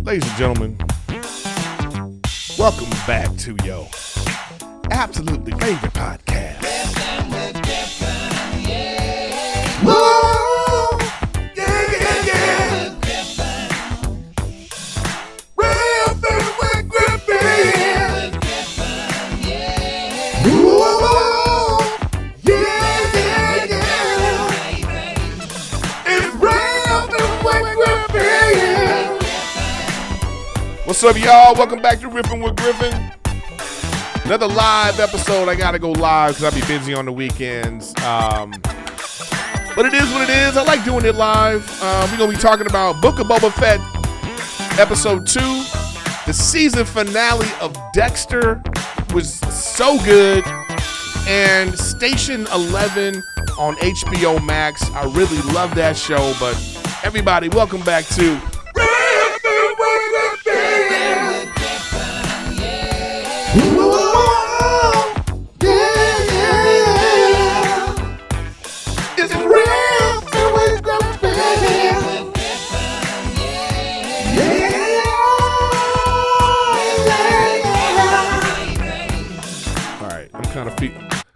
Ladies and gentlemen, welcome back to your absolutely favorite podcast. Riffin with Griffin, yeah. Whoa, yeah, yeah, yeah. Riffin with Griffin. Yeah. Whoa, yeah, yeah, yeah. It's Riffin with Griffin. What's up, y'all? Welcome back to Riffin with Griffin. Another live episode. I gotta go live because I'll be busy on the weekends. But it is what it is. I like doing it live. We're gonna be talking about Book of Boba Fett, episode 2. The season finale of Dexter was so good. And Station 11 on HBO Max. I really love that show. But everybody, welcome back to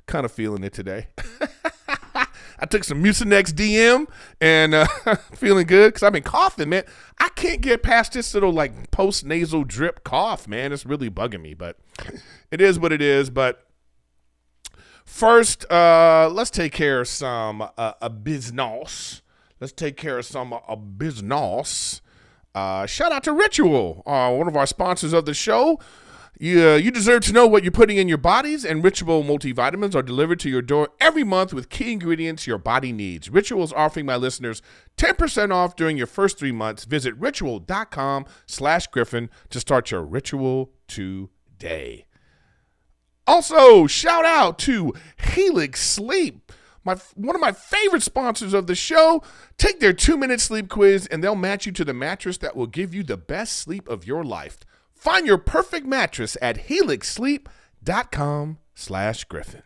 kind of feeling it today. I took some Mucinex DM and feeling good because I've been coughing, man. I can't get past this little like post-nasal drip cough, man. It's really bugging me, but it is what it is. But first, let's take care of some business. Let's take care of some business. Shout out to Ritual, one of our sponsors of the show. You deserve to know what you're putting in your bodies, and Ritual multivitamins are delivered to your door every month with key ingredients your body needs. Ritual is offering my listeners 10% off during your first 3 months. Visit ritual.com/Griffin to start your ritual today. Also, shout out to Helix Sleep, one of my favorite sponsors of the show. Take their 2-minute sleep quiz, and they'll match you to the mattress that will give you the best sleep of your life. Find your perfect mattress at helixsleep.com/Griffin.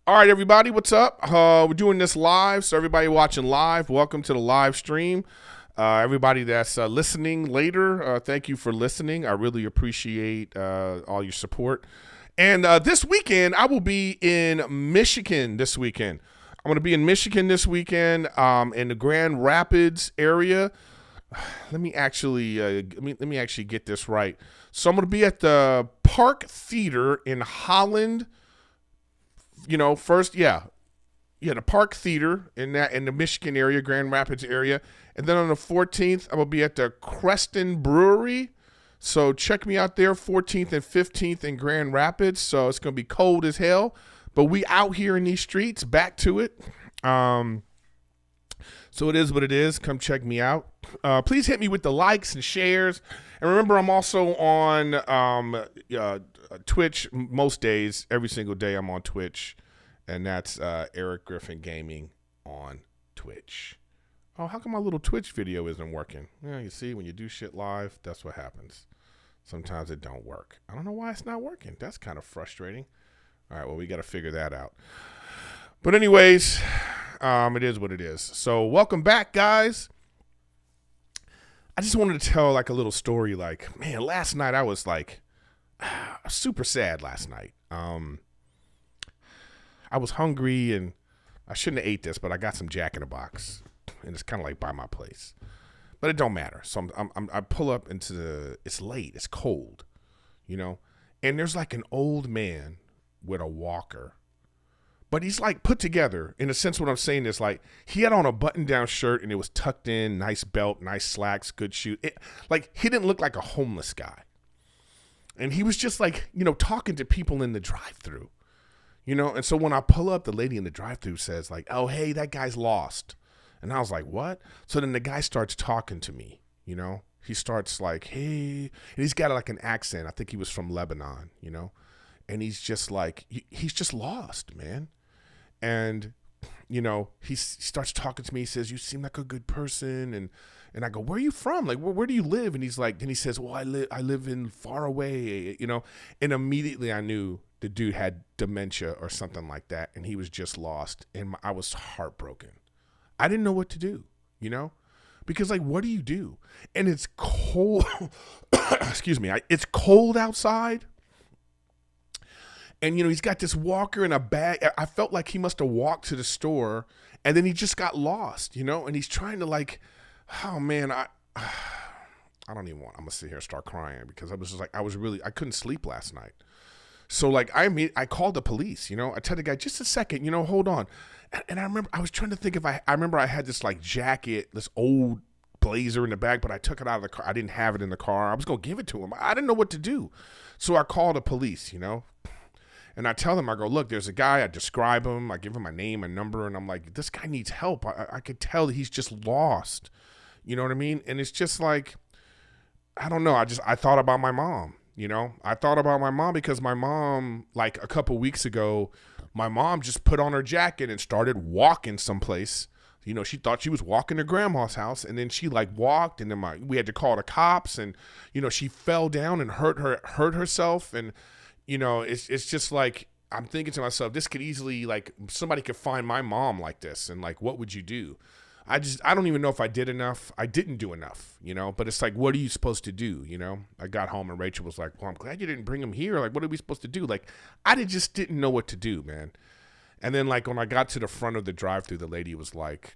All right, everybody, what's up? We're doing this live, so everybody watching live, welcome to the live stream. Everybody that's listening later, thank you for listening. I really appreciate all your support. And this weekend, I will be in Michigan this weekend. I'm going to be in Michigan this weekend in the Grand Rapids area. Let me actually get this right. So I'm going to be at the Park Theater in Holland. The Park Theater in the Michigan area, Grand Rapids area. And then on the 14th, I'm going to be at the Creston Brewery. So check me out there, 14th and 15th in Grand Rapids. So it's going to be cold as hell, but we out here in these streets, back to it. So it is what it is. Come check me out. Please hit me with the likes and shares. And remember, I'm also on Twitch most days. Every single day I'm on Twitch. And that's Erik Griffin Gaming on Twitch. Oh, how come my little Twitch video isn't working? Yeah, you see, when you do shit live, that's what happens. Sometimes it don't work. I don't know why it's not working. That's kind of frustrating. All right, well, we got to figure that out. But anyways, it is what it is. So welcome back, guys. I just wanted to tell like a little story. Like, man, last night I was like super sad last night. I was hungry and I shouldn't have ate this, but I got some Jack in the Box and it's kind of like by my place, but it don't matter. So I pull up it's late, it's cold, and there's like an old man with a walker. But he's like put together in a sense. What I'm saying is like he had on a button-down shirt and it was tucked in, nice belt, nice slacks, good shoe. Like he didn't look like a homeless guy. And he was just like, talking to people in the drive-thru, And so when I pull up, the lady in the drive-thru says like, "Oh, hey, that guy's lost." And I was like, "What?" So then the guy starts talking to me, He starts like, "Hey," and he's got like an accent. I think he was from Lebanon, And he's just like, he's just lost, man. And, he starts talking to me. He says, "You seem like a good person." And I go, "Where are you from? Like, where do you live?" And he's like, then he says, "Well, I live in far away, And immediately I knew the dude had dementia or something like that. And he was just lost. And I was heartbroken. I didn't know what to do, Because like, what do you do? And it's cold. Excuse me. It's cold outside. And, he's got this walker and a bag. I felt like he must have walked to the store and then he just got lost, and he's trying to like, oh man, I don't even want, I'm going to sit here and start crying because I was just like, I couldn't sleep last night. So like, I called the police, I told the guy, just a second, hold on. And I remember, I was trying to think if I remember I had this like jacket, this old blazer in the bag, but I took it out of the car. I didn't have it in the car. I was going to give it to him. I didn't know what to do. So I called the police, and I tell them, I go, look, there's a guy. I describe him. I give him my name and number. And I'm like, this guy needs help. I could tell that he's just lost. You know what I mean? And it's just like, I don't know. I thought about my mom, I thought about my mom because my mom, like a couple weeks ago, my mom just put on her jacket and started walking someplace. She thought she was walking to grandma's house, and then she like walked, and then we had to call the cops, and she fell down and hurt herself, and it's just like, I'm thinking to myself, this could easily, like, somebody could find my mom like this, and like, what would you do? I don't even know if I did enough. I didn't do enough, but it's like, what are you supposed to do? I got home and Rachel was like, well, I'm glad you didn't bring him here. Like, what are we supposed to do? Like, I just didn't know what to do, man. And then like, when I got to the front of the drive-thru, the lady was like,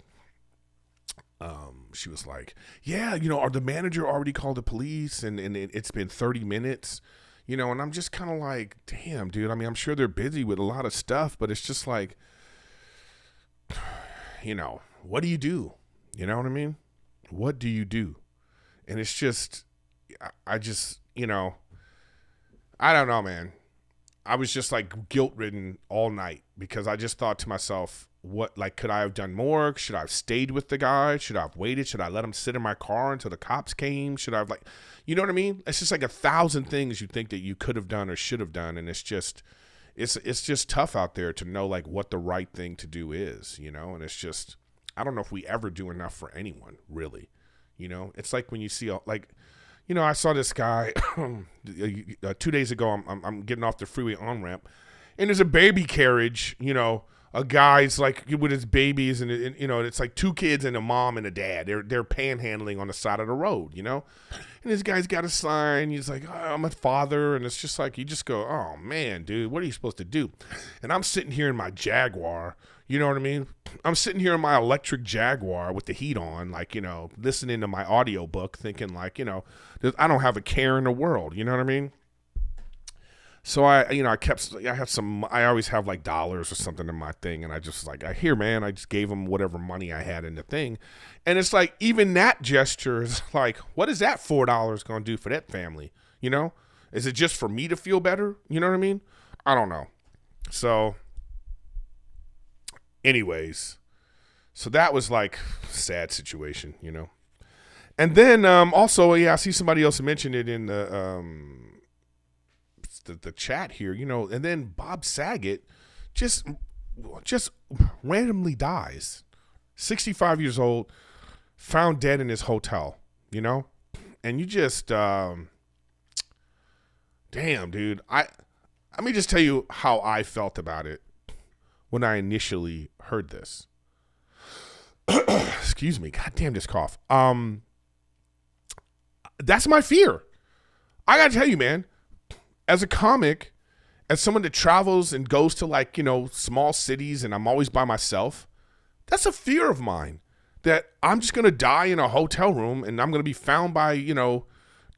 she was like, yeah, the manager already called the police and it's been 30 minutes, and I'm just kind of like, damn, dude. I mean, I'm sure they're busy with a lot of stuff, but it's just like, what do you do? You know what I mean? What do you do? And it's just, I just, I don't know, man. I was just like guilt-ridden all night because I just thought to myself, could I have done more? Should I have stayed with the guy? Should I have waited? Should I let him sit in my car until the cops came? Should I have you know what I mean? It's just like 1,000 things you think that you could have done or should have done. And it's just tough out there to know like what the right thing to do is, and it's just, I don't know if we ever do enough for anyone, really. It's like when you see, I saw this guy 2 days ago. I'm getting off the freeway on-ramp, and there's a baby carriage, a guy's like with his babies, and it's like two kids and a mom and a dad. They're panhandling on the side of the road, and this guy's got a sign. He's like, oh, I'm a father, and it's just like, you just go, oh man, dude, what are you supposed to do? And I'm sitting here in my Jaguar. You know what I mean? I'm sitting here in my electric Jaguar with the heat on, like, listening to my audiobook, thinking like, I don't have a care in the world. You know what I mean? So I always have like dollars or something in my thing. And I just like, I just gave him whatever money I had in the thing. And it's like, even that gesture is like, what is that $4 going to do for that family? Is it just for me to feel better? You know what I mean? I don't know. So anyways, so that was like a sad situation, And then also, I see somebody else mentioned it in the chat here, and then Bob Saget just randomly dies. 65 years old, found dead in his hotel, and you just, damn, dude. Let me just tell you how I felt about it when I initially heard this. Excuse me. God damn this cough. That's my fear. I got to tell you, man, as a comic, as someone that travels and goes to like, small cities and I'm always by myself, that's a fear of mine that I'm just going to die in a hotel room and I'm going to be found by, the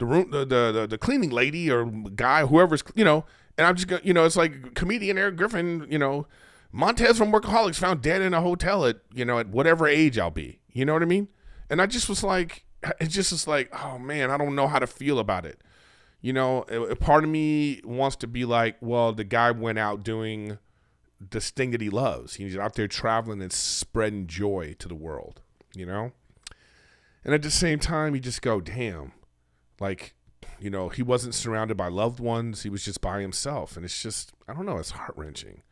room, the cleaning lady or guy, whoever's, and I'm just going to, it's like comedian Erik Griffin, Montez from Workaholics found dead in a hotel at whatever age I'll be. You know what I mean? And I just was like, it just was like, oh man, I don't know how to feel about it. A part of me wants to be like, well, the guy went out doing this thing that he loves. He's out there traveling and spreading joy to the world, And at the same time, you just go, damn, like, he wasn't surrounded by loved ones. He was just by himself. And it's just, I don't know, it's heart-wrenching.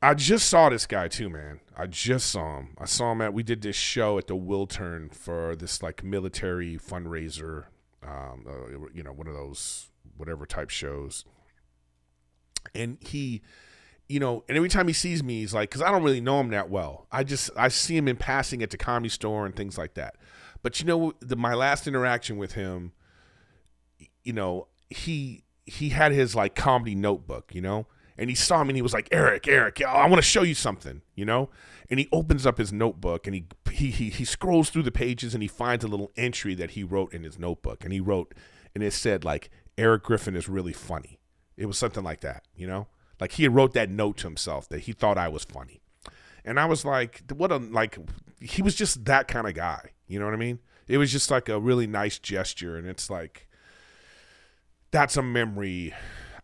I just saw this guy too, man. I just saw him. I saw him we did this show at the Wiltern for this like military fundraiser, one of those whatever type shows. And and every time he sees me, he's like, because I don't really know him that well. I see him in passing at the Comedy Store and things like that. But my last interaction with him, he had his like comedy notebook, and he saw me and he was like, Erik, I want to show you something, and he opens up his notebook and he scrolls through the pages and he finds a little entry that he wrote in his notebook, and it said like, Erik Griffin is really funny. It was something like that, like he had wrote that note to himself that he thought I was funny. And I was like, he was just that kind of guy. You know what I mean? It was just like a really nice gesture. And it's like, that's a memory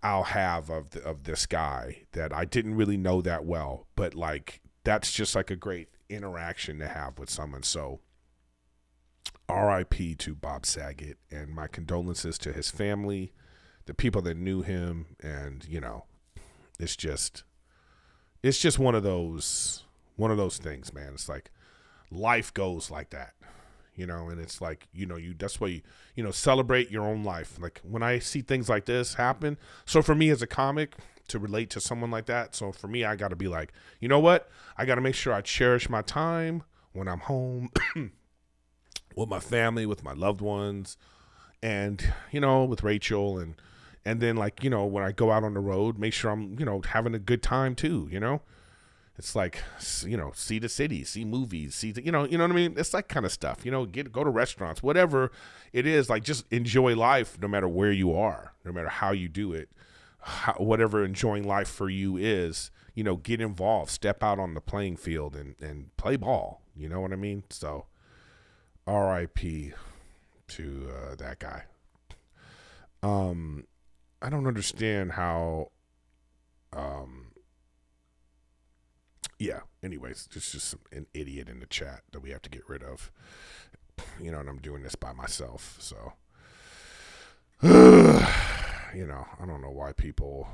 I'll have of this guy that I didn't really know that well, but like, that's just like a great interaction to have with someone. So RIP to Bob Saget, and my condolences to his family, the people that knew him. And, it's just one of those things, man. It's like life goes like that, and it's like, that's why you celebrate your own life. Like when I see things like this happen. So for me as a comic to relate to someone like that. So for me, I got to be like, you know what? I got to make sure I cherish my time when I'm home with my family, with my loved ones, and, with Rachel, and then like, when I go out on the road, make sure I'm, having a good time too, It's like, see the city, see movies, you know what I mean? It's that kind of stuff, go to restaurants, whatever it is, like just enjoy life no matter where you are, no matter how you do it, whatever enjoying life for you is, get involved, step out on the playing field and play ball. You know what I mean? So RIP to that guy. I don't understand how, anyways, just an idiot in the chat that we have to get rid of, and I'm doing this by myself. So, I don't know why people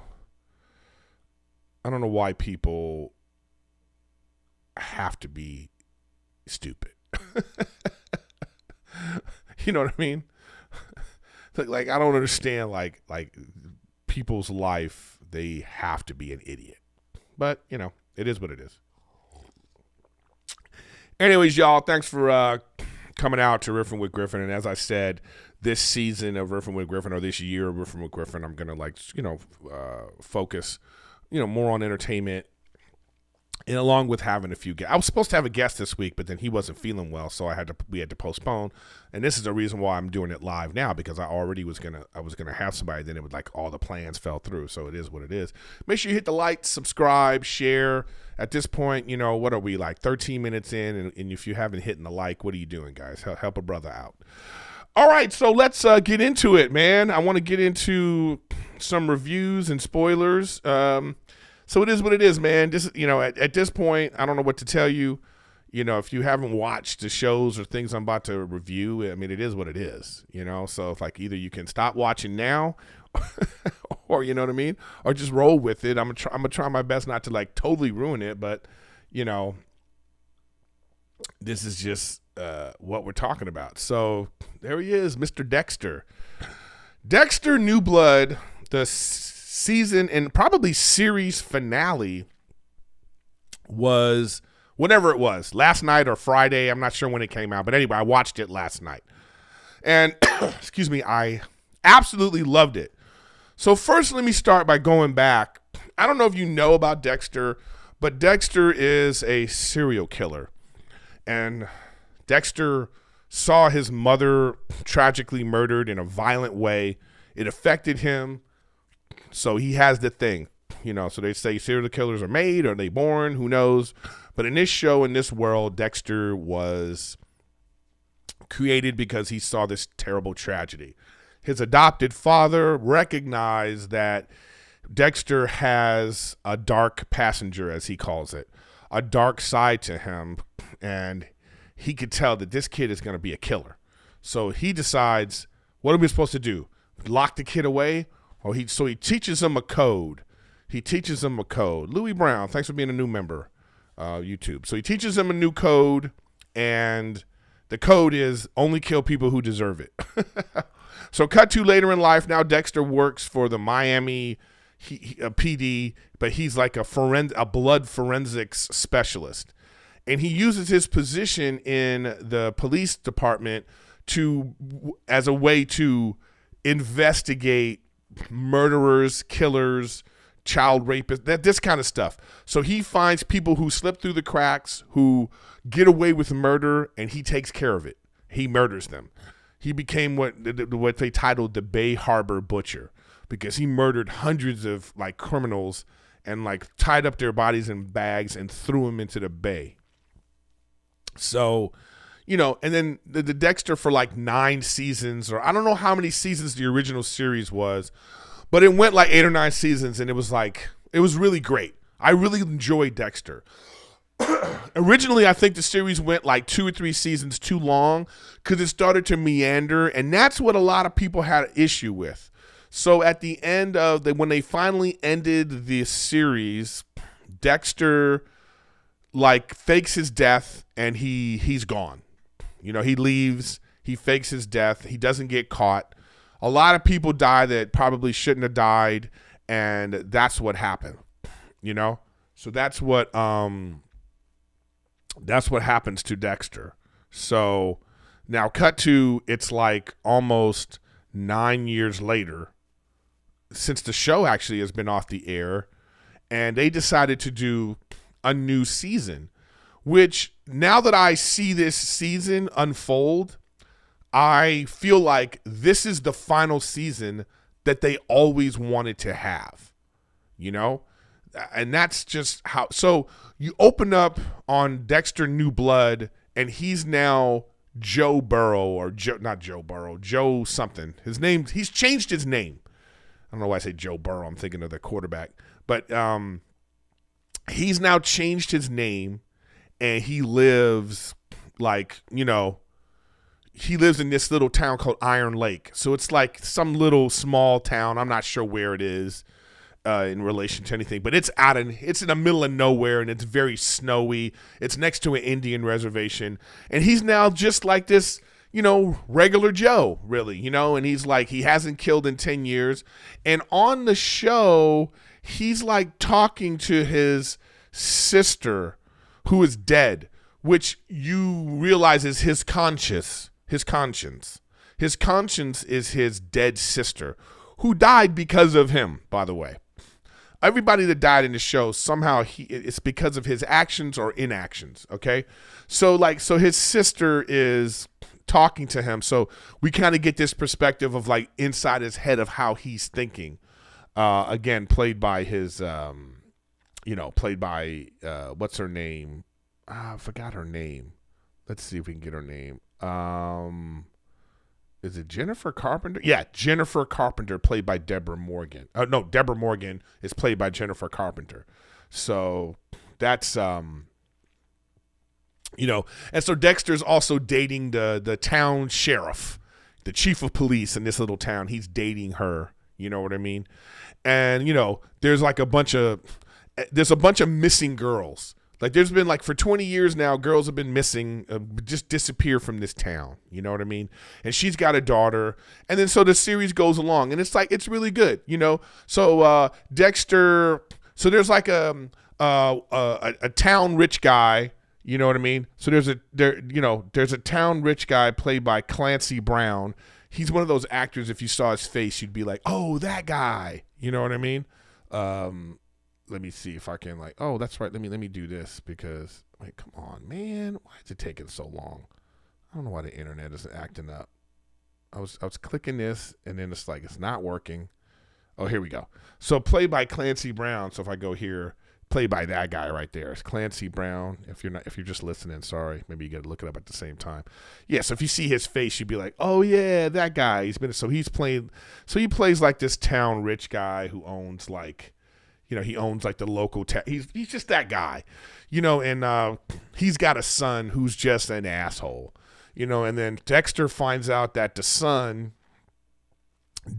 have to be stupid. You know what I mean? Like, I don't understand, like people's life, they have to be an idiot. But, it is what it is. Anyways, y'all, thanks for coming out to Riffin with Griffin. And as I said, this season of Riffin with Griffin, or this year of Riffin with Griffin, I'm going to, focus, more on entertainment. And along with having a few guests. I was supposed to have a guest this week, but then he wasn't feeling well, so we had to postpone. And this is the reason why I'm doing it live now, because I already was gonna have somebody, then it was like all the plans fell through. So it is what it is. Make sure you hit the like, subscribe, share. At this point, what are we, like 13 minutes in? And if you haven't hit the like, what are you doing, guys? Help a brother out. All right, so let's get into it, man. I want to get into some reviews and spoilers. So it is what it is, man. This, at this point, I don't know what to tell you. If you haven't watched the shows or things I'm about to review, I mean, it is what it is, So if like either you can stop watching now, or you know what I mean, or just roll with it. I'm gonna try my best not to like totally ruin it, but this is just what we're talking about. So there he is, Mr. Dexter. Dexter New Blood, the season and probably series finale was whenever it was, last night or Friday. I'm not sure when it came out, but anyway, I watched it last night. And excuse me, I absolutely loved it. So first, let me start by going back. I don't know if you know about Dexter, but Dexter is a serial killer. And Dexter saw his mother tragically murdered in a violent way. It affected him. So he has the thing, so they say serial killers are made, or they born, who knows? But in this show, in this world, Dexter was created because he saw this terrible tragedy. His adopted father recognized that Dexter has a dark passenger, as he calls it, a dark side to him, and he could tell that this kid is going to be a killer. So he decides, what are we supposed to do? Lock the kid away? So he teaches him a code. Louis Brown, thanks for being a new member, YouTube. So he teaches him a new code, and the code is only kill people who deserve it. So cut to later in life. Now Dexter works for the Miami a PD, but he's like a blood forensics specialist. And he uses his position in the police department as a way to investigate murderers, killers, child rapists, this kind of stuff. So he finds people who slip through the cracks, who get away with murder, and he takes care of it. He murders them. He became what they titled the Bay Harbor Butcher, because he murdered hundreds of like criminals and like tied up their bodies in bags and threw them into the bay. So, you know, and then the Dexter for like 9 seasons, or I don't know how many seasons the original series was, but it went like 8 or 9 seasons, and it was really great. I really enjoyed Dexter. Originally, I think the series went like 2 or 3 seasons too long because it started to meander, and that's what a lot of people had an issue with. So at the end of when they finally ended the series, Dexter like fakes his death, and he's gone. You know, he leaves, he fakes his death, he doesn't get caught. A lot of people die that probably shouldn't have died, and that's what happened. You know? So that's what happens to Dexter. So now cut to, it's like almost 9 years later since the show actually has been off the air, and they decided to do a new season, which now that I see this season unfold, I feel like this is the final season that they always wanted to have, you know? And that's just how. So you open up on Dexter New Blood, and he's now Joe Burrow, or not Joe Burrow, Joe something. His name, he's changed his name. I don't know why I say Joe Burrow. I'm thinking of the quarterback. But he's now changed his name, and he lives like, you know, he lives in this little town called Iron Lake. So it's like some little small town. I'm not sure where it is in relation to anything, but it's in the middle of nowhere, and it's very snowy. It's next to an Indian reservation, and he's now just like this, you know, regular Joe, really, you know, and he's like, he hasn't killed in 10 years. And on the show, he's like talking to his sister who is dead, which you realize is his conscience. His conscience is his dead sister, who died because of him, by the way. Everybody that died in the show, somehow it's because of his actions or inactions, okay? So his sister is talking to him, so we kind of get this perspective of like inside his head of how he's thinking. Again, played by his, what's her name? I forgot her name. Let's see if we can get her name. Is it Jennifer Carpenter? Yeah, Jennifer Carpenter, played by Deborah Morgan. No, Deborah Morgan is played by Jennifer Carpenter. So that's, and so Dexter's also dating the town sheriff, the chief of police in this little town. He's dating her. You know what I mean? And, there's like a bunch of missing girls. Like there's been like for 20 years now, girls have been missing, just disappear from this town. You know what I mean? And she's got a daughter. And then so the series goes along, and it's like, it's really good, So Dexter, so there's like a town rich guy, you know what I mean? So there's a town rich guy played by Clancy Brown. He's one of those actors, if you saw his face, you'd be like, oh, that guy. You know what I mean? Let me see if I can that's right. Let me do this because come on, man. Why is it taking so long? I don't know why the internet isn't acting up. I was clicking this, and then it's like, it's not working. Oh, here we go. So played by Clancy Brown. So if I go here, played by that guy right there. It's Clancy Brown. If you're just listening, sorry. Maybe you got to look it up at the same time. Yeah. So if you see his face, you'd be like, oh yeah, that guy. He plays like this town rich guy who owns he owns like the local town. He's just that guy, and he's got a son who's just an asshole, and then Dexter finds out that the son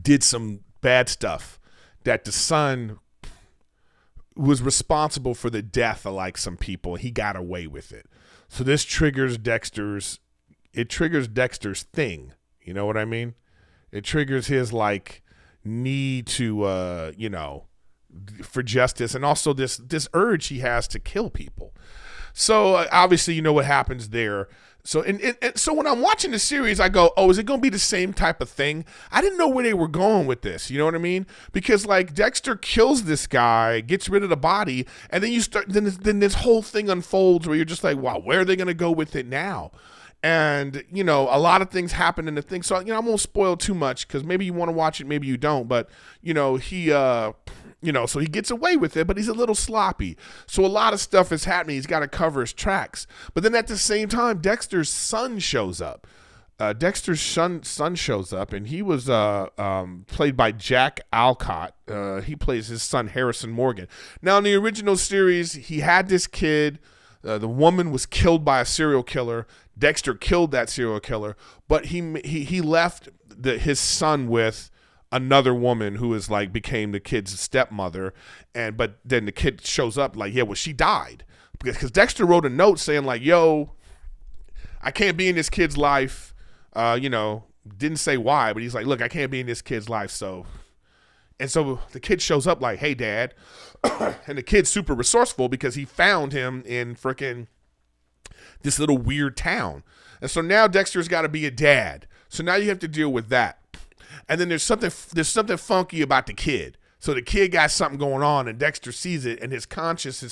did some bad stuff, that the son was responsible for the death of like some people. He got away with it. So this triggers Dexter's thing. You know what I mean? It triggers his like need to, for justice, and also this urge he has to kill people. So obviously, you know what happens there. So and so when I'm watching the series, I go, oh, is it going to be the same type of thing? I didn't know where they were going with this. You know what I mean? Because like Dexter kills this guy, gets rid of the body, and then then this whole thing unfolds where you're just like, wow, where are they going to go with it now? And, you know, a lot of things happen in the thing. So, you know, I won't spoil too much because maybe you want to watch it, maybe you don't. But, you know, so he gets away with it, but he's a little sloppy. So a lot of stuff is happening. He's got to cover his tracks. But then at the same time, Dexter's son shows up. Dexter's son shows up, and he was played by Jack Alcott. He plays his son, Harrison Morgan. Now, in the original series, he had this kid. The woman was killed by a serial killer. Dexter killed that serial killer, but he left his son with another woman who is like became the kid's stepmother, but then the kid shows up like, yeah, well, she died because Dexter wrote a note saying like, yo, I can't be in this kid's life. You know, didn't say why, but he's like, look, I can't be in this kid's life. So the kid shows up like, hey, Dad. And the kid's super resourceful because he found him in frickin' this little weird town. And so now Dexter's got to be a dad. So now you have to deal with that. And then there's something funky about the kid. So the kid got something going on, and Dexter sees it, and his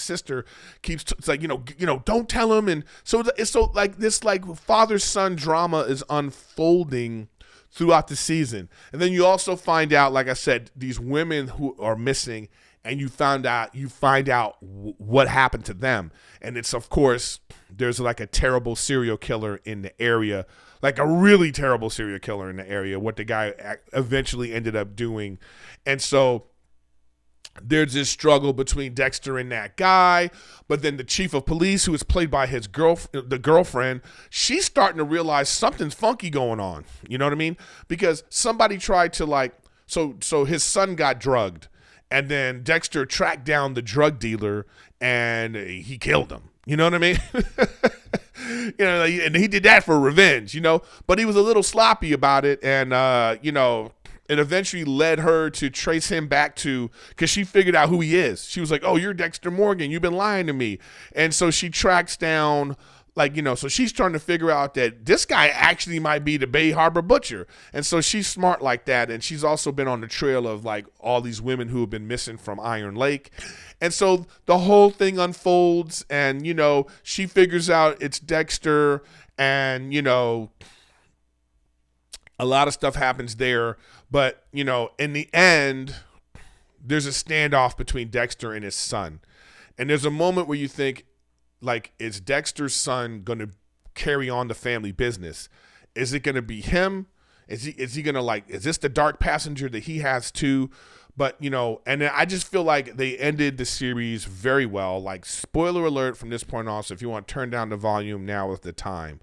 sister keeps it's like, you know, don't tell him. And so it's so like this like father-son drama is unfolding throughout the season. And then you also find out, like I said, these women who are missing, and you find out what happened to them. And it's, of course, there's like a terrible serial killer in the area, like a really terrible serial killer in the area, what the guy eventually ended up doing. And so there's this struggle between Dexter and that guy, but then the chief of police, who is played by the girlfriend, she's starting to realize something's funky going on. You know what I mean? Because somebody tried to like, so his son got drugged, and then Dexter tracked down the drug dealer and he killed him. You know what I mean? You know, and he did that for revenge, you know, but he was a little sloppy about it. And, you know, it eventually led her to trace him back to, because she figured out who he is. She was like, oh, you're Dexter Morgan. You've been lying to me. And so she tracks down, like, you know, so she's trying to figure out that this guy actually might be the Bay Harbor Butcher. And so she's smart like that. And she's also been on the trail of like all these women who have been missing from Iron Lake. And so the whole thing unfolds, and, you know, she figures out it's Dexter, and, you know, a lot of stuff happens there. But, you know, in the end, there's a standoff between Dexter and his son. And there's a moment where you think, like, is Dexter's son going to carry on the family business? Is it going to be him? Is he going to, like, is this the dark passenger that he has too? But, you know, and I just feel like they ended the series very well. Like, spoiler alert from this point on, so if you want to turn down the volume, now is the time.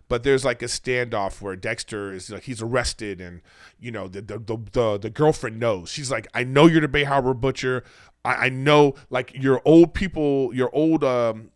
But there's like a standoff where Dexter is like, he's arrested, and, you know, the girlfriend knows. She's like, I know you're the Bay Harbor Butcher. I know, like, your old people,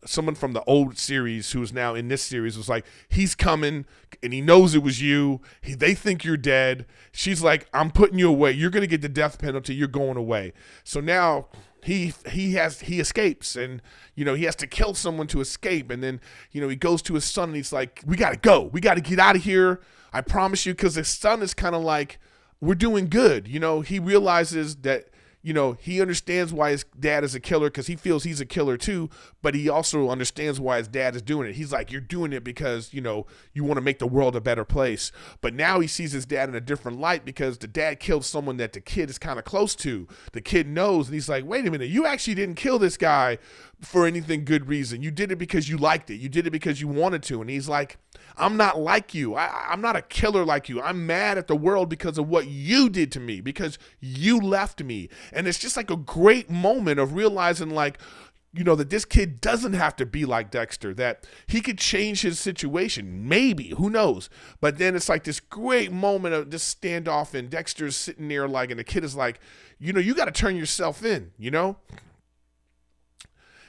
someone from the old series who's now in this series was like, he's coming and he knows it was you. They think you're dead. She's like, I'm putting you away. You're going to get the death penalty. You're going away. So now he escapes, and, you know, he has to kill someone to escape. And then, you know, he goes to his son and he's like, we got to go. We got to get out of here. I promise you. Because his son is kind of like, we're doing good. You know, he realizes that, you know, he understands why his dad is a killer because he feels he's a killer too, but he also understands why his dad is doing it. He's like, you're doing it because, you know, you want to make the world a better place. But now he sees his dad in a different light because the dad killed someone that the kid is kind of close to. The kid knows, and he's like, wait a minute, you actually didn't kill this guy for anything good reason. You did it because you liked it. You did it because you wanted to. And he's like, I'm not like you. I'm not a killer like you. I'm mad at the world because of what you did to me, because you left me. And it's just like a great moment of realizing, like, you know, that this kid doesn't have to be like Dexter, that he could change his situation. Maybe, who knows? But then it's like this great moment of this standoff, and Dexter's sitting there like, and the kid is like, you know, you got to turn yourself in, you know?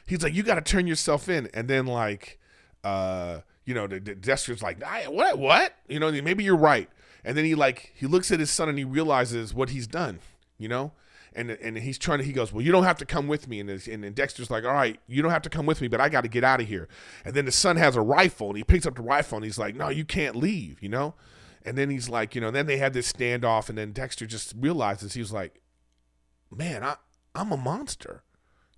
He's like, you got to turn yourself in. And then, like, you know, the Dexter's like, what? You know, maybe you're right. And then he looks at his son and he realizes what he's done, you know? And he's he goes, well, you don't have to come with me. And Dexter's like, all right, you don't have to come with me, but I got to get out of here. And then the son has a rifle, and he picks up the rifle, and he's like, no, you can't leave, And then he's like, then they had this standoff, and then Dexter just realizes, he was like, man, I'm a monster,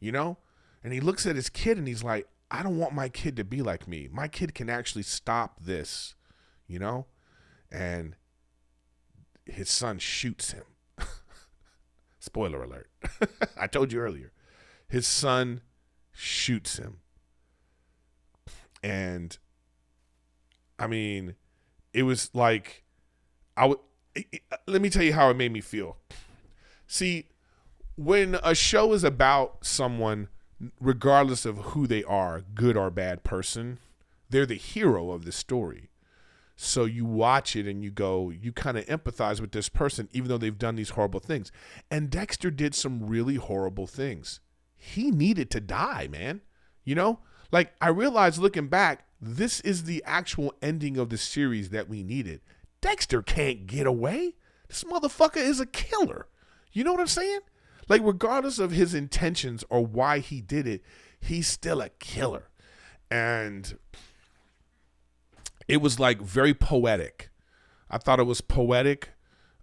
And he looks at his kid, and he's like, I don't want my kid to be like me. My kid can actually stop this, And his son shoots him. Spoiler alert. I told you earlier. His son shoots him. And I mean, it was like, let me tell you how it made me feel. See, when a show is about someone, regardless of who they are, good or bad person, they're the hero of the story. So you watch it and you kind of empathize with this person, even though they've done these horrible things. And Dexter did some really horrible things. He needed to die, man. Like, I realized looking back, this is the actual ending of the series that we needed. Dexter can't get away. This motherfucker is a killer. You know what I'm saying? Like, regardless of his intentions or why he did it, he's still a killer. And it was like very poetic. I thought it was poetic.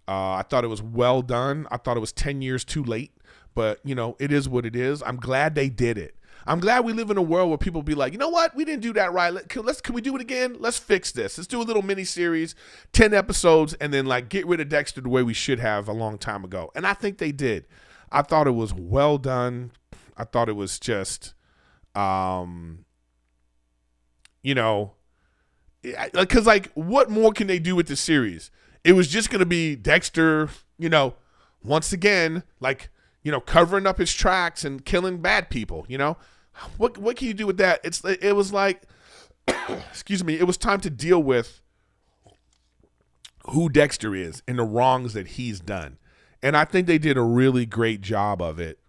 I thought it was well done. I thought it was 10 years too late, but it is what it is. I'm glad they did it. I'm glad we live in a world where people be like, you know what? We didn't do that right. Can we do it again? Let's fix this. Let's do a little mini series, 10 episodes, and then get rid of Dexter the way we should have a long time ago. And I think they did. I thought it was well done. I thought it was just, because what more can they do with the series? It was just going to be Dexter, once again, covering up his tracks and killing bad people. What can you do with that? It was like, excuse me, it was time to deal with who Dexter is and the wrongs that he's done, and I think they did a really great job of it.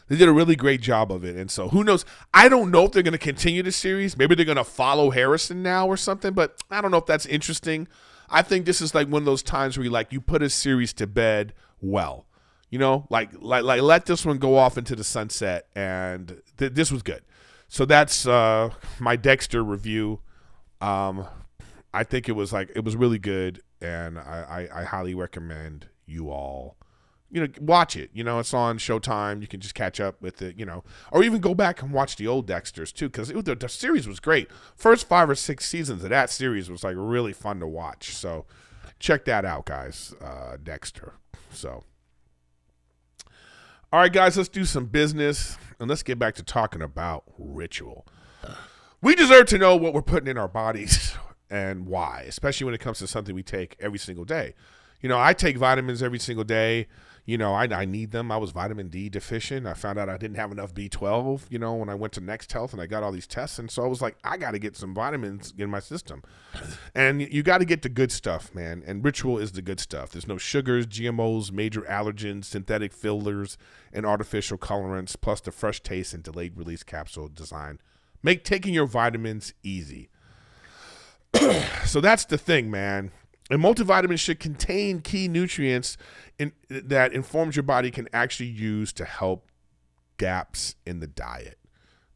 They did a really great job of it. And so who knows? I don't know if they're going to continue the series. Maybe they're going to follow Harrison now or something, but I don't know if that's interesting. I think this is like one of those times where you put a series to bed well, let this one go off into the sunset, and this was good. So that's my Dexter review. I think it was really good, and I highly recommend you all watch it. It's on Showtime. You can just catch up with it, or even go back and watch the old Dexters too, because the series was great. First 5 or 6 seasons of that series was really fun to watch. So check that out, guys. Dexter. So, all right, guys, let's do some business and let's get back to talking about ritual. We deserve to know what we're putting in our bodies and why, especially when it comes to something we take every single day. I take vitamins every single day. I need them. I was vitamin D deficient. I found out I didn't have enough B12, when I went to Next Health and I got all these tests. And so I was like, I got to get some vitamins in my system. And you got to get the good stuff, man. And Ritual is the good stuff. There's no sugars, GMOs, major allergens, synthetic fillers, and artificial colorants, plus the fresh taste and delayed release capsule design. Make taking your vitamins easy. So that's the thing, man. And multivitamins should contain key nutrients that informs your body can actually use to help gaps in the diet.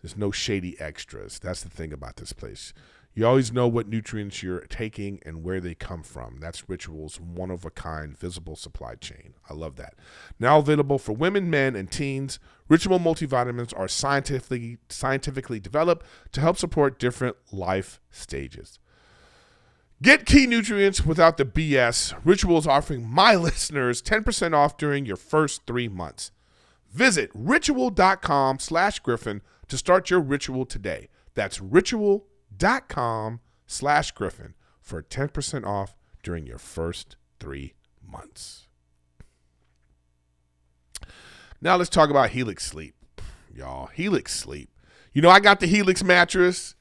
There's no shady extras. That's the thing about this place. You always know what nutrients you're taking and where they come from. That's Ritual's one-of-a-kind visible supply chain. I love that. Now available for women, men, and teens, Ritual multivitamins are scientifically developed to help support different life stages. Get key nutrients without the BS. Ritual is offering my listeners 10% off during your first 3 months. Visit ritual.com/Griffin to start your ritual today. That's ritual.com/Griffin for 10% off during your first 3 months. Now let's talk about Helix Sleep. Y'all, Helix Sleep. I got the Helix mattress.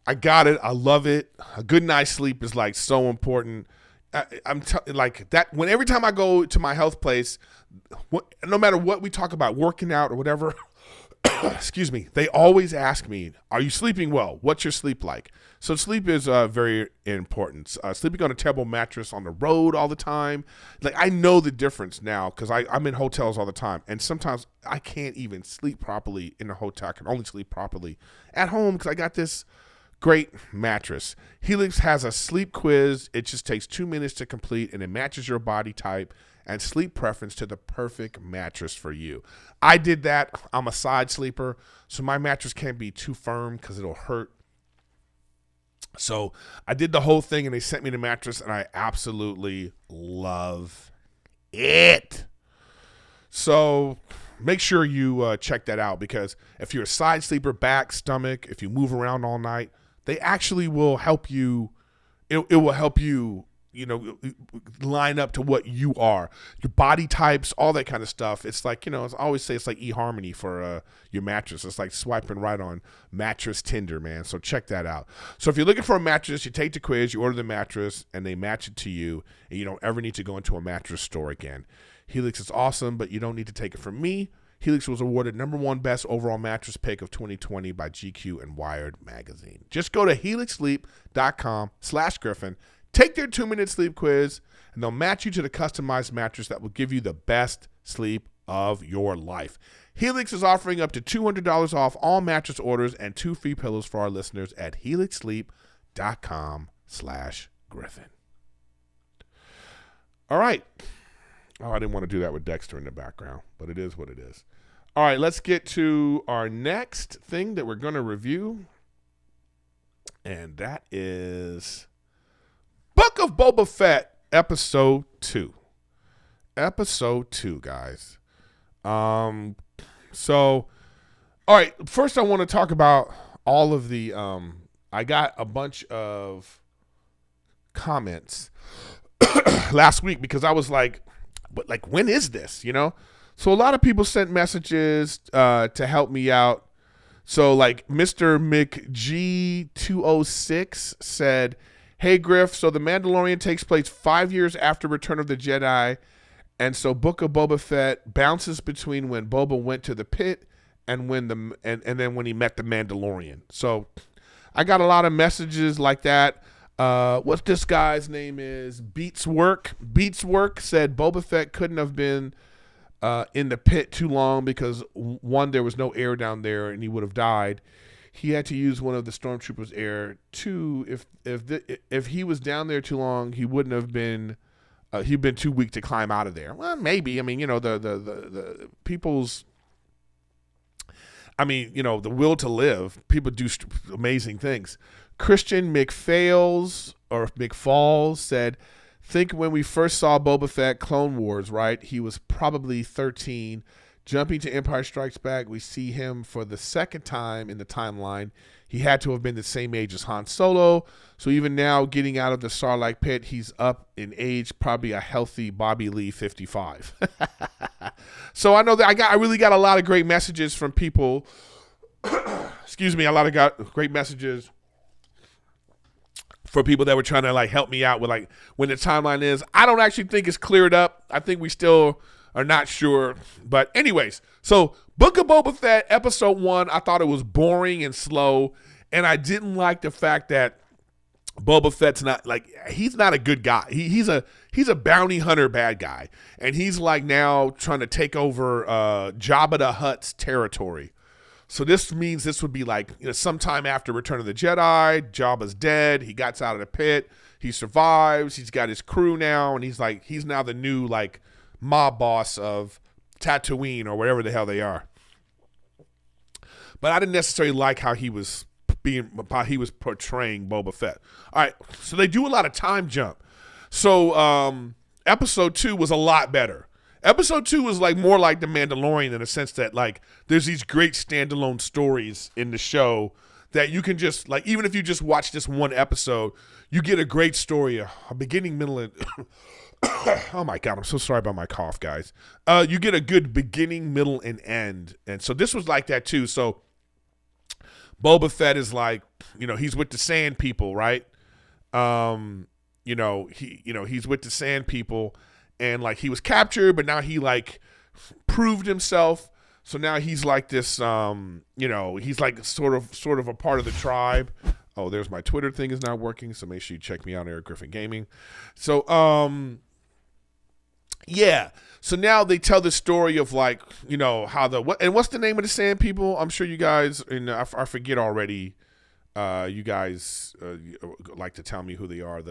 I got it. I love it. A good night's sleep is so important. Every time I go to my health place, no matter what we talk about, working out or whatever, excuse me, they always ask me, are you sleeping well? What's your sleep like? So sleep is very important. Sleeping on a terrible mattress on the road all the time. Like, I know the difference now because I'm in hotels all the time. And sometimes I can't even sleep properly in a hotel. I can only sleep properly at home because I got this great mattress. Helix has a sleep quiz. It just takes 2 minutes to complete, and it matches your body type and sleep preference to the perfect mattress for you. I did that. I'm a side sleeper, so my mattress can't be too firm because it'll hurt. So I did the whole thing, and they sent me the mattress, and I absolutely love it. So make sure you check that out, because if you're a side sleeper, back, stomach, if you move around all night, they actually will help you. It will help you, line up to what you are, your body types, all that kind of stuff. It's like, I always say it's like eHarmony for your mattress. It's like swiping right on Mattress Tinder, man. So check that out. So if you're looking for a mattress, you take the quiz, you order the mattress, and they match it to you, and you don't ever need to go into a mattress store again. Helix is awesome, but you don't need to take it from me. Helix was awarded #1 best overall mattress pick of 2020 by GQ and Wired magazine. Just go to helixsleep.com/Griffin. Take their 2-minute sleep quiz, and they'll match you to the customized mattress that will give you the best sleep of your life. Helix is offering up to $200 off all mattress orders and 2 free pillows for our listeners at helixsleep.com/Griffin. All right. Oh, I didn't want to do that with Dexter in the background, but it is what it is. All right, let's get to our next thing that we're going to review, and that is Book of Boba Fett, Episode 2. Episode 2, guys. All right, first I want to talk about all of the, I got a bunch of comments last week because I was like, but like, when is this, So a lot of people sent messages to help me out. So like Mr. McG206 said, hey, Griff, so The Mandalorian takes place 5 years after Return of the Jedi, and so Book of Boba Fett bounces between when Boba went to the pit and when and then when he met the Mandalorian. So I got a lot of messages like that. What this guy's name is, Beatswork said Boba Fett couldn't have been in the pit too long because, one, there was no air down there and he would have died. He had to use one of the stormtroopers' air. 2, if he was down there too long, he wouldn't have been. He'd been too weak to climb out of there. Well, maybe. I mean, the people's. I mean, the will to live. People do amazing things. Christian McFalls said, think when we first saw Boba Fett, Clone Wars, right? He was probably 13. Jumping to Empire Strikes Back, we see him for the second time in the timeline. He had to have been the same age as Han Solo. So even now, getting out of the Sarlacc pit, he's up in age, probably a healthy Bobby Lee 55. So I know that I really got a lot of great messages from people. Excuse me, great messages for people that were trying to like help me out with like when the timeline is. I don't actually think it's cleared up. I think we still are not sure. But anyways, so Book of Boba Fett, Episode 1, I thought it was boring and slow. And I didn't like the fact that Boba Fett's not like, he's not a good guy. He's a bounty hunter bad guy. And he's like now trying to take over Jabba the Hutt's territory. So this means this would be like, sometime after Return of the Jedi. Jabba's dead. He gets out of the pit. He survives. He's got his crew now. And he's now the new like mob boss of Tatooine or wherever the hell they are. But I didn't necessarily like how he was portraying Boba Fett. All right, so they do a lot of time jump. So Episode 2 was a lot better. Episode 2 was like more like The Mandalorian in the sense that like there's these great standalone stories in the show that you can just like, even if you just watch this one episode, you get a great story, a beginning, middle, and oh my God, I'm so sorry about my cough, guys. You get a good beginning, middle, and end. And so this was like that too. So Boba Fett is like, he's with the Sand People, right? He's with the Sand People, and like he was captured, but now he like proved himself. So now he's like this, he's like sort of a part of the tribe. Oh, there's my Twitter thing is not working, so make sure you check me out, Erik Griffin Gaming. So, yeah. So now they tell the story of like, how what's the name of the Sand People? I'm sure you guys, and I forget already. You guys like to tell me who they are.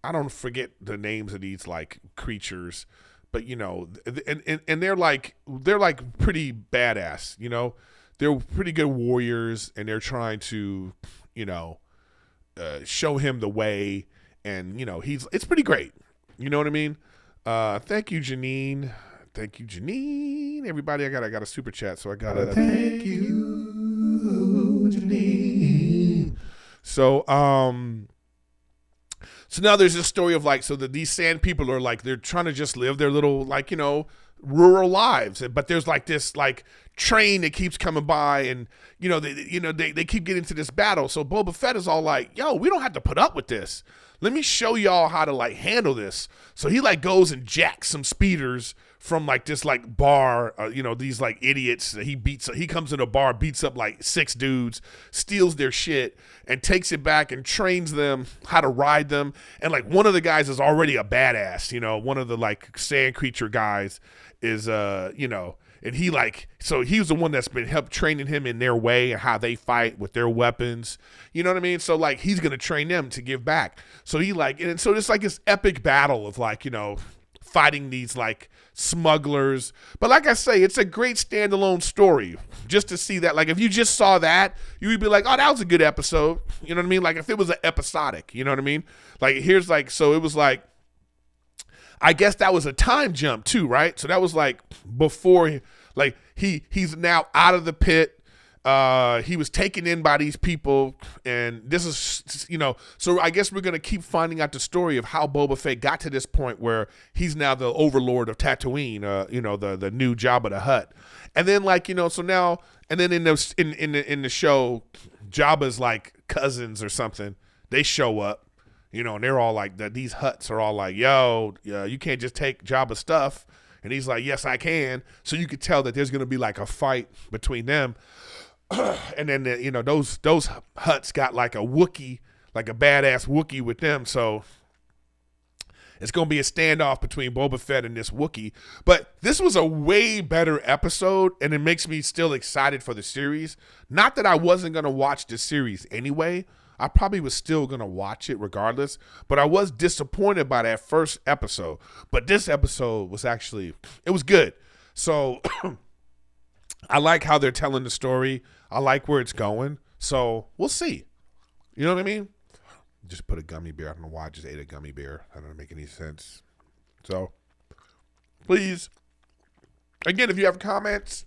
I don't forget the names of these like creatures, but and they're like pretty badass. They're pretty good warriors, and they're trying to, show him the way, and it's pretty great. You know what I mean? Thank you, Janine. Thank you, Janine. Everybody, I got a super chat, so I got to thank you, Janine. So now there's this story of like, these Sand People are like, they're trying to just live their little like, rural lives, but there's like this like train that keeps coming by, and they keep getting into this battle. So Boba Fett is all like, yo, we don't have to put up with this. Let me show y'all how to like handle this. So he like goes and jacks some speeders from like this like bar, these like idiots. He comes in a bar, beats up like 6 dudes, steals their shit, and takes it back and trains them how to ride them. And like one of the guys is already a badass, one of the like sand creature guys is, and he like, so he was the one that's been helped training him in their way and how they fight with their weapons. You know what I mean? So like, he's going to train them to give back. So he like, and so it's like this epic battle of like, fighting these like smugglers. But like I say, it's a great standalone story just to see that. Like if you just saw that, you would be like, oh, that was a good episode. You know what I mean? Like if it was an episodic, you know what I mean? Like here's like, so it was like, I guess that was a time jump too, right? So that was like before, like he's now out of the pit. He was taken in by these people, and this is, so I guess we're going to keep finding out the story of how Boba Fett got to this point where he's now the overlord of Tatooine, the new Jabba the Hutt. And then like, so now, and then in the show, Jabba's like cousins or something, they show up. And they're all like, these Hutts are all like, yo, you can't just take Jabba's stuff. And he's like, yes, I can. So you could tell that there's going to be like a fight between them. And then, those Hutts got like a Wookiee, like a badass Wookiee with them. So it's going to be a standoff between Boba Fett and this Wookiee. But this was a way better episode, and it makes me still excited for the series. Not that I wasn't going to watch the series anyway. I probably was still going to watch it regardless, but I was disappointed by that first episode. But this episode was actually, it was good. So I like how they're telling the story. I like where it's going. So we'll see. You know what I mean? Just put a gummy bear. I don't know why I just ate a gummy bear. That doesn't make any sense. So please, again, if you have comments,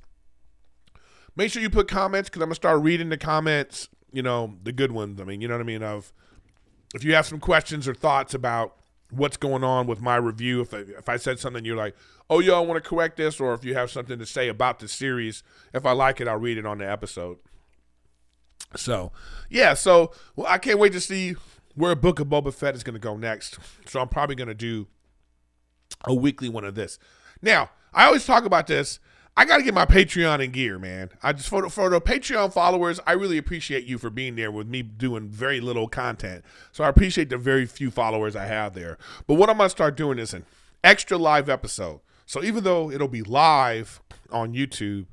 make sure you put comments, because I'm going to start reading the comments. The good ones. I mean, you know what I mean? If you have some questions or thoughts about what's going on with my review, if I said something you're like, oh, yo, I want to correct this, or if you have something to say about the series, if I like it, I'll read it on the episode. So, yeah, well, I can't wait to see where Book of Boba Fett is going to go next. So I'm probably going to do a weekly one of this. Now, I always talk about this. I got to get my Patreon in gear, man. I just for the Patreon followers, I really appreciate you for being there with me doing very little content. So I appreciate the very few followers I have there. But what I'm going to start doing is an extra live episode. So even though it'll be live on YouTube,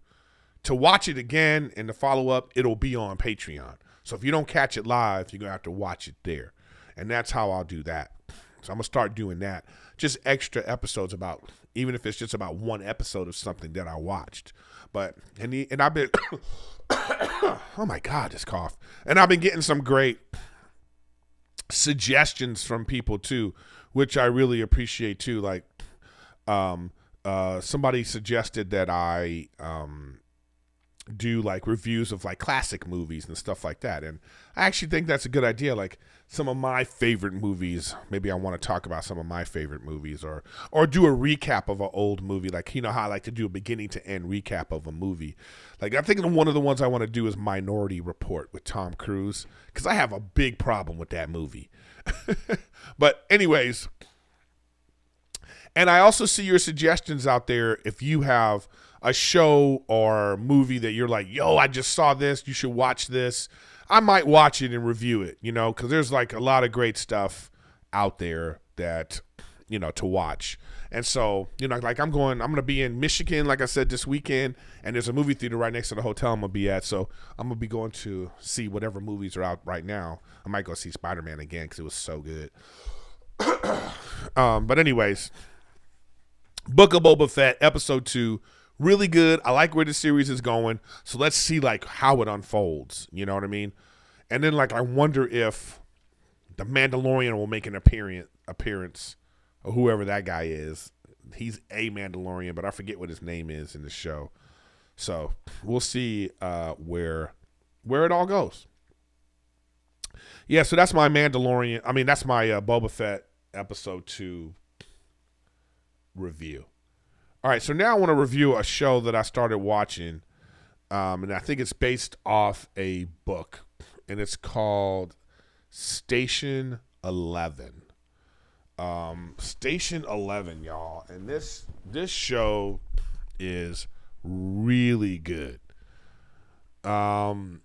to watch it again and to follow up, it'll be on Patreon. So if you don't catch it live, you're going to have to watch it there. And that's how I'll do that. So I'm going to start doing that. Just extra episodes about, even if it's just about one episode of something that I watched. But, and I've been, oh my God, this cough. And I've been getting some great suggestions from people too, which I really appreciate too. Like, somebody suggested that I, do like reviews of like classic movies and stuff like that. And I actually think that's a good idea. Like some of my favorite movies, maybe I want to talk about some of my favorite movies, or do a recap of an old movie. Like, how I like to do a beginning to end recap of a movie. Like I think one of the ones I want to do is Minority Report with Tom Cruise, because I have a big problem with that movie. But anyways, and I also see your suggestions out there if you have a show or movie that you're like, yo, I just saw this, you should watch this, I might watch it and review it, you know, because there's like a lot of great stuff out there that, you know, to watch. And so, you know, like I'm going to be in Michigan, like I said, this weekend, and there's a movie theater right next to the hotel I'm going to be at. So I'm going to be going to see whatever movies are out right now. I might go see Spider-Man again because it was so good. But anyways, Book of Boba Fett, episode 2, really good. I like where the series is going. So let's see like how it unfolds. You know what I mean? And then like I wonder if the Mandalorian will make an appearance, or whoever that guy is. He's a Mandalorian, but I forget what his name is in the show. So we'll see where it all goes. Yeah, so that's my Mandalorian. I mean, that's my Boba Fett episode 2 review. All right, so now I want to review a show that I started watching, and I think it's based off a book, and it's called Station 11. Station 11, y'all, and this show is really good.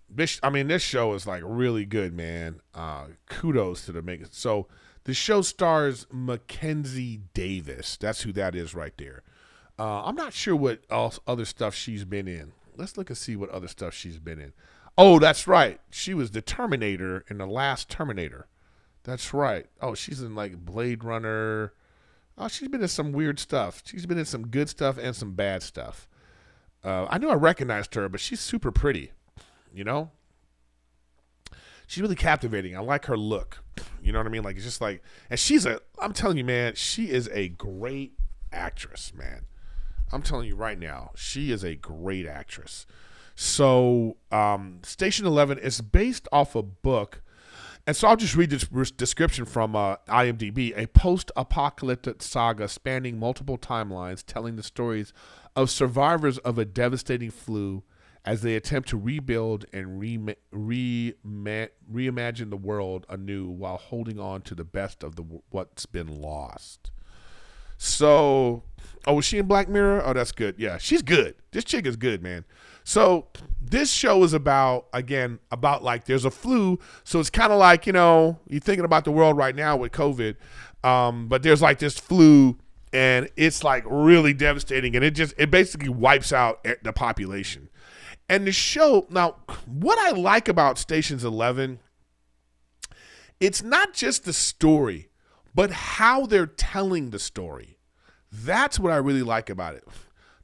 This show is like really good, man. Kudos to the makers. So the show stars Mackenzie Davis. That's who that is right there. I'm not sure what else other stuff she's been in. Let's look and see what other stuff she's been in. Oh, that's right. She was the Terminator in the last Terminator. That's right. Oh, she's in like Blade Runner. Oh, she's been in some weird stuff. She's been in some good stuff and some bad stuff. I knew I recognized her, but she's super pretty. You know? She's really captivating. I like her look. You know what I mean? Like, it's just like, and I'm telling you, man, she is a great actress, man. I'm telling you right now, she is a great actress. So, Station 11 is based off a book. And so I'll just read this description from IMDb. A post-apocalyptic saga spanning multiple timelines telling the stories of survivors of a devastating flu as they attempt to rebuild and reimagine the world anew while holding on to the best of what's been lost. So, was she in Black Mirror? Oh, that's good. Yeah, she's good. This chick is good, man. So this show is about like there's a flu. So it's kind of like, you know, you're thinking about the world right now with COVID. But there's like this flu and it's like really devastating. And it basically wipes out the population. And the show, now what I like about Stations 11, it's not just the story, but how they're telling the story. That's what I really like about it.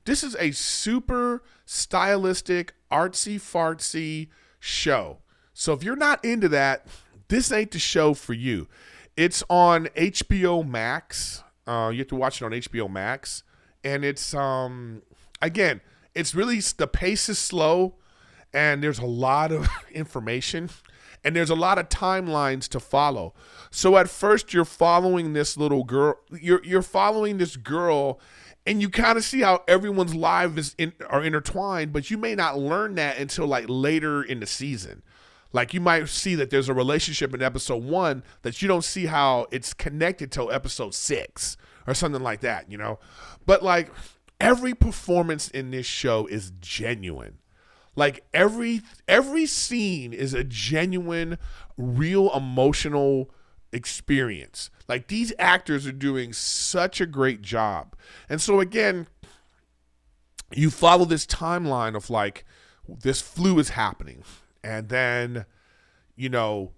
This is a super stylistic, artsy-fartsy show. So if you're not into that, this ain't the show for you. It's on HBO Max. You have to watch it on HBO Max. And it's, again, it's really, the pace is slow, and there's a lot of information, and there's a lot of timelines to follow. So at first, you're following this little girl. You're following this girl, and you kind of see how everyone's lives are intertwined, but you may not learn that until like later in the season. Like you might see that there's a relationship in episode 1 that you don't see how it's connected till episode 6 or something like that, you know? But like every performance in this show is genuine. Like every scene is a genuine, real emotional experience. Like these actors are doing such a great job. And so again, you follow this timeline of like this flu is happening, and then you know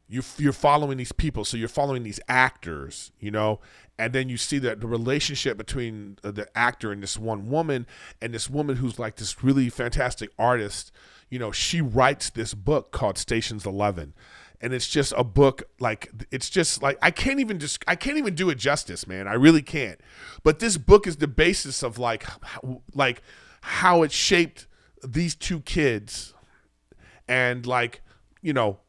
you're following these people, so you're following these actors, you know, and then you see that the relationship between the actor and this one woman, and this woman who's like this really fantastic artist, you know, she writes this book called Stations 11. And it's just a book, like, it's just like, I can't even do it justice, man. I really can't. But this book is the basis of like how it shaped these two kids, and like, you know,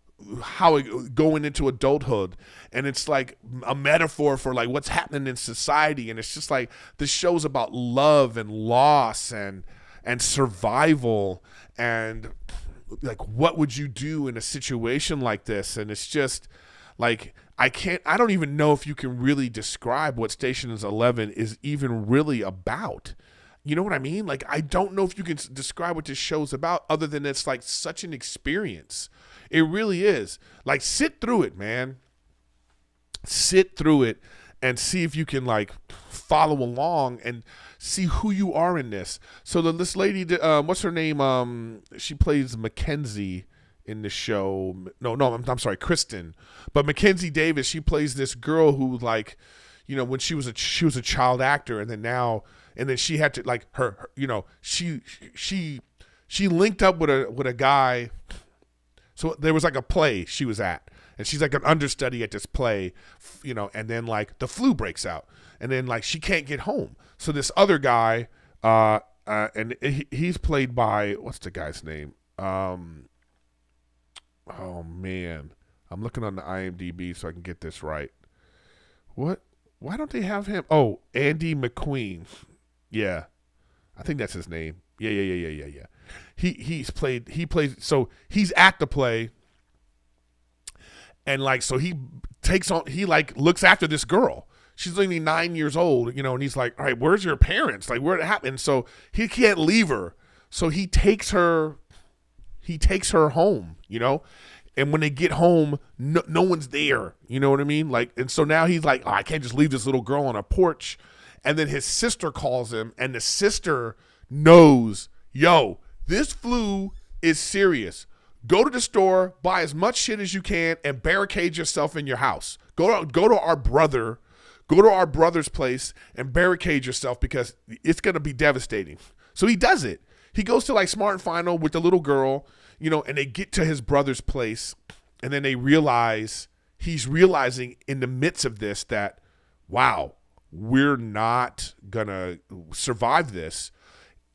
how it going into adulthood. And it's like a metaphor for like what's happening in society. And it's just like, this show's about love and loss and survival, and like what would you do in a situation like this. And it's just like I don't even know if you can really describe what Stations 11 is even really about. You know what I mean? Like, I don't know if you can describe what this show's about other than it's like such an experience. It really is. Like, sit through it, man. Sit through it and see if you can like follow along and see who you are in this. So this lady, what's her name? She plays Mackenzie in the show. No, I'm sorry, Kristen. But Mackenzie Davis, she plays this girl who, like, you know, when she was a child actor, and then she had to, like, her you know, she linked up with a guy. So there was like a play she was at, and she's like an understudy at this play, you know, and then like the flu breaks out, and then like she can't get home. So this other guy, and he's played by, what's the guy's name? Oh man, I'm looking on the IMDb so I can get this right. What? Why don't they have him? Oh, Andy McQueen. Yeah, I think that's his name. Yeah. He plays. So he's at the play, and like, so he like looks after this girl. She's only 9 years old, you know, and he's like, all right, where's your parents? Like, where it happened? So he can't leave her. So he takes her home, you know. And when they get home, no one's there. You know what I mean? Like, and so now he's like, oh, I can't just leave this little girl on a porch. And then his sister calls him, and the sister knows, yo, this flu is serious. Go to the store, buy as much shit as you can, and barricade yourself in your house. Go to our brother's place and barricade yourself because it's gonna be devastating. So he does it. He goes to like Smart and Final with the little girl, you know, and they get to his brother's place, and then he's realizing in the midst of this that, wow, we're not gonna survive this.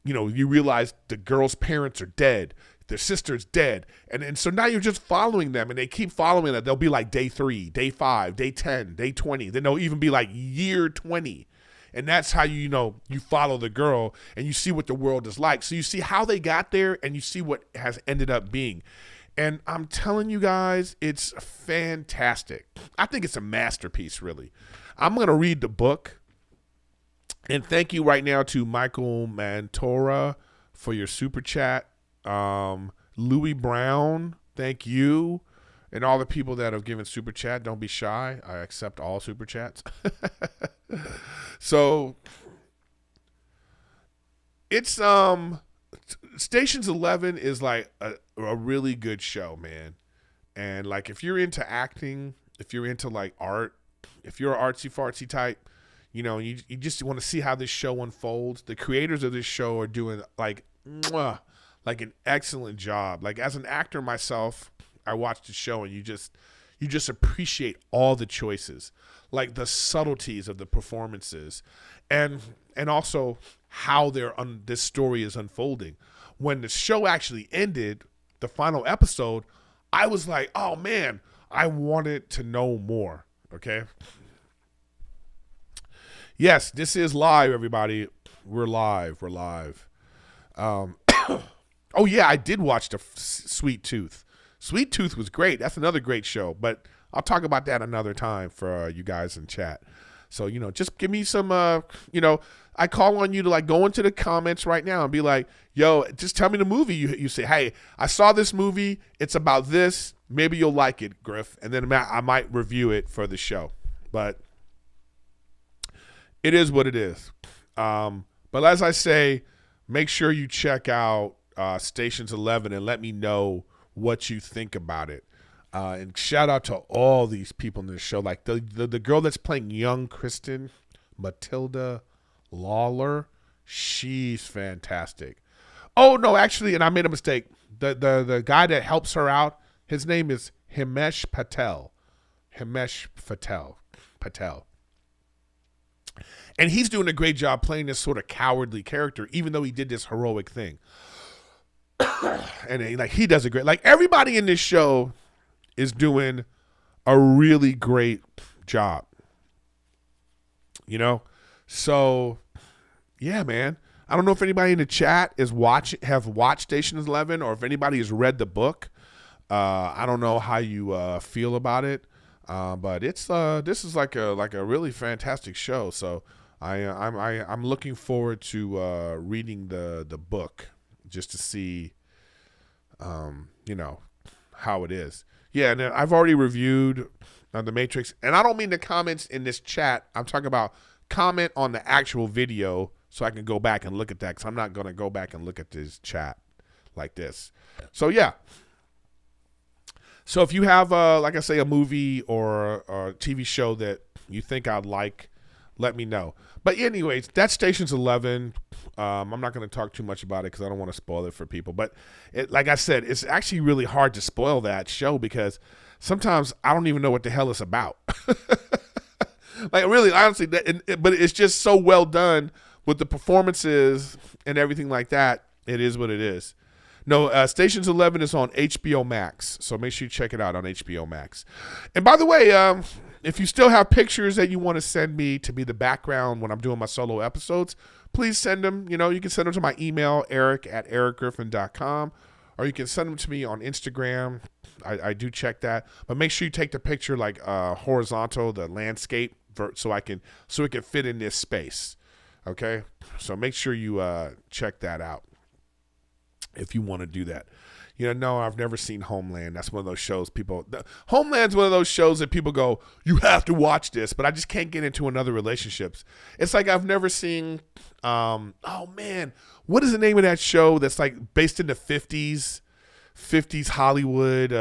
You know, you realize the girl's parents are dead, their sister's dead, and so now you're just following them, and they keep following it. They'll be like day 3, day 5, day 10, day 20. Then they'll even be like year 20. And that's how you follow the girl and you see what the world is like. So you see how they got there and you see what has ended up being. And I'm telling you guys, it's fantastic. I think it's a masterpiece, really. I'm going to read the book. And thank you right now to Michael Mantora for your super chat. Louis Brown, thank you. And all the people that have given super chat, don't be shy. I accept all super chats. So it's Stations 11 is like a really good show, man. And like, if you're into acting, if you're into like art, if you're an artsy fartsy type, you know, you just want to see how this show unfolds. The creators of this show are doing like an excellent job. Like, as an actor myself, I watched the show and you just appreciate all the choices, like the subtleties of the performances, and also how this story is unfolding. When the show actually ended, the final episode, I was like, oh man, I wanted to know more. Okay. Yes, this is live, everybody. We're live. Oh yeah, I did watch the Sweet Tooth. Sweet Tooth was great. That's another great show, but I'll talk about that another time for you guys in chat. So, you know, just give me some, I call on you to like go into the comments right now and be like, yo, just tell me the movie. You say, hey, I saw this movie. It's about this. Maybe you'll like it, Griff. And then I might review it for the show. But it is what it is. But as I say, make sure you check out Stations 11 and let me know what you think about it. And shout out to all these people in this show. Like the girl that's playing young Kristen, Matilda Lawler, she's fantastic. Oh no, actually, and I made a mistake. The guy that helps her out, his name is Himesh Patel. Patel. And he's doing a great job playing this sort of cowardly character, even though he did this heroic thing. And he does a great, like, everybody in this show is doing a really great job, you know? So yeah, man, I don't know if anybody in the chat have watched Stations 11, or if anybody has read the book. I don't know how you feel about it. But it's this is like a really fantastic show. So I'm looking forward to reading the book just to see, how it is. Yeah, and I've already reviewed The Matrix, and I don't mean the comments in this chat. I'm talking about comment on the actual video so I can go back and look at that, because I'm not going to go back and look at this chat like this. So, yeah. So if you have, like I say, a movie or a TV show that you think I'd like, let me know. But anyways, that's Stations 11. I'm not going to talk too much about it because I don't want to spoil it for people. But like I said, it's actually really hard to spoil that show because sometimes I don't even know what the hell it's about. Like, really, honestly, but it's just so well done with the performances and everything like that. It is what it is. No, Stations 11 is on HBO Max, so make sure you check it out on HBO Max. And by the way, if you still have pictures that you want to send me to be the background when I'm doing my solo episodes, please send them. You can send them to my email, eric@erikgriffin.com, or you can send them to me on Instagram. I do check that, but make sure you take the picture like horizontal, the landscape, so it can fit in this space. Okay, so make sure you check that out if you want to do that. No, I've never seen Homeland. That's one of those shows Homeland's one of those shows that people go, you have to watch this, but I just can't get into another relationships. It's like I've never seen, oh man, what is the name of that show that's like based in the 50s Hollywood,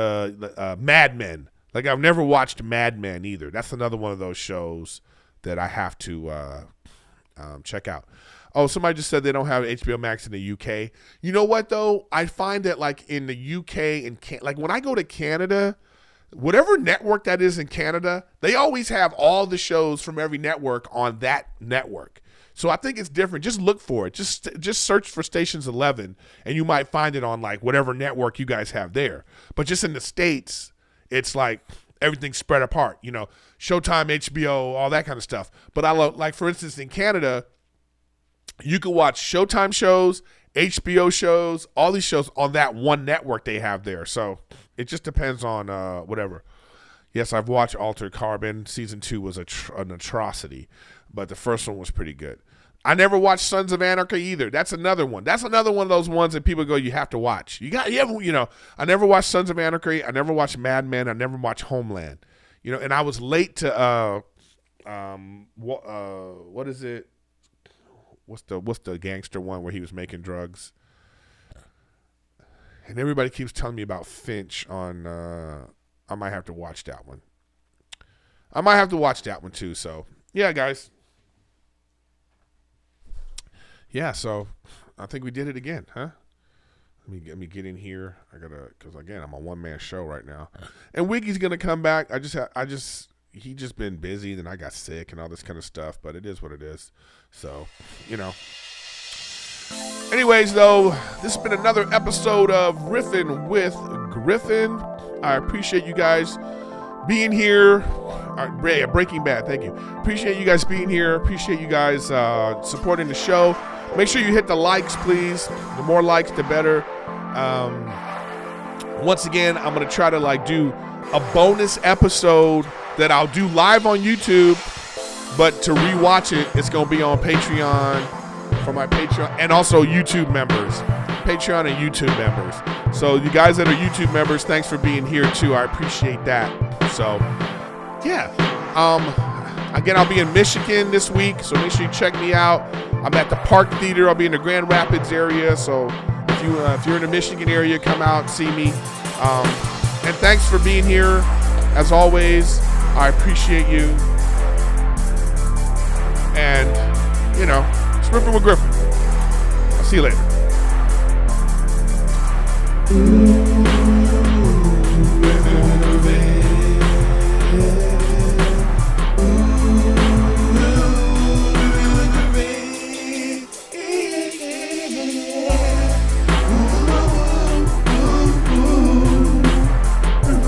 Mad Men. Like I've never watched Mad Men either. That's another one of those shows that I have to check out. Oh, somebody just said they don't have HBO Max in the UK. You know what, though? I find that, like, in the UK and like when I go to Canada, whatever network that is in Canada, they always have all the shows from every network on that network. So I think it's different. Just look for it. Just search for Stations 11, and you might find it on, like, whatever network you guys have there. But just in the States, it's like everything's spread apart. Showtime, HBO, all that kind of stuff. But I love, like, for instance, in Canada, you can watch Showtime shows, HBO shows, all these shows on that one network they have there. So it just depends on whatever. Yes, I've watched Altered Carbon. Season 2 was an atrocity, but the first one was pretty good. I never watched Sons of Anarchy either. That's another one. That's another one of those ones that people go, you have to watch. I never watched Sons of Anarchy. I never watched Mad Men. I never watched Homeland. And I was late to what is it? What's the gangster one where he was making drugs? And everybody keeps telling me about Finch on. I might have to watch that one. I might have to watch that one too. So yeah, guys. Yeah, so I think we did it again, huh? Let me get in here. Because again, I'm a one-man show right now, and Wiggy's gonna come back. He just been busy, then I got sick and all this kind of stuff, but it is what it is. So, Anyways, though, this has been another episode of Riffin with Griffin. I appreciate you guys being here. Breaking Bad, thank you. Appreciate you guys being here. Appreciate you guys supporting the show. Make sure you hit the likes, please. The more likes, the better. Once again, I'm going to try to do a bonus episode that I'll do live on YouTube, but to rewatch it, it's going to be on Patreon for my Patreon and also YouTube members. Patreon and YouTube members. So you guys that are YouTube members, thanks for being here too. I appreciate that. So, yeah. Again, I'll be in Michigan this week, so make sure you check me out. I'm at the Park Theater. I'll be in the Grand Rapids area, so if you're in the Michigan area, come out and see me. And thanks for being here. As always, I appreciate you. And, it's Riffin with Griffin. I'll see you later.